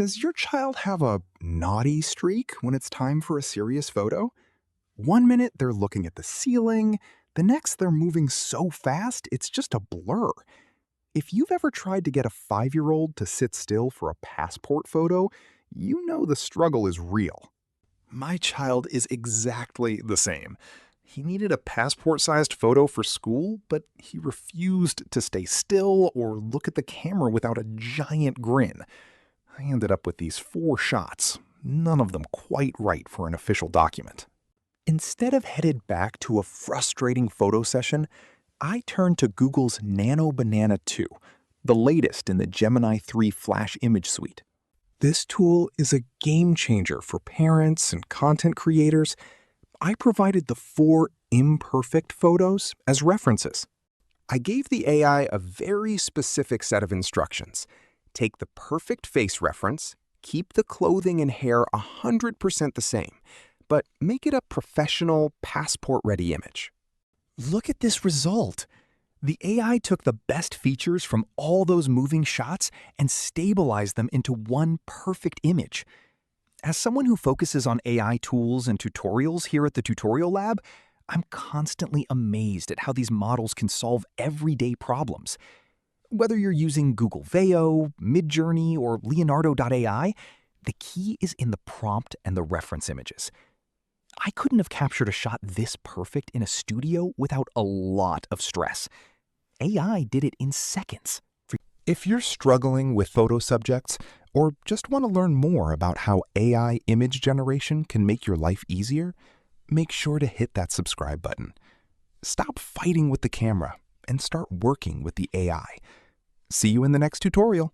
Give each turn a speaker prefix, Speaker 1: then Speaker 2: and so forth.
Speaker 1: Does your child have a naughty streak when it's time for a serious photo? One minute they're looking at the ceiling, the next they're moving so fast it's just a blur. If you've ever tried to get a 5-year-old to sit still for a passport photo, you know the struggle is real. My child is exactly the same. He needed a passport-sized photo for school, but he refused to stay still or look at the camera without a giant grin. I ended up with these 4 shots, none of them quite right for an official document. Instead of headed back to a frustrating photo session, I turned to Google's Nano Banana 2, the latest in the Gemini 3 Flash image suite. This tool is a game changer for parents and content creators. I provided the 4 imperfect photos as references. I gave the AI a very specific set of instructions. Take the perfect face reference, keep the clothing and hair 100% the same, but make it a professional, passport-ready image. Look at this result. The AI took the best features from all those moving shots and stabilized them into one perfect image. As someone who focuses on AI tools and tutorials here at the Tutorial Lab, I'm constantly amazed at how these models can solve everyday problems. Whether you're using Google Veo, Midjourney, or Leonardo.ai, the key is in the prompt and the reference images. I couldn't have captured a shot this perfect in a studio without a lot of stress. AI did it in seconds. If you're struggling with photo subjects or just want to learn more about how AI image generation can make your life easier, make sure to hit that subscribe button. Stop fighting with the camera and start working with the AI. See you in the next tutorial.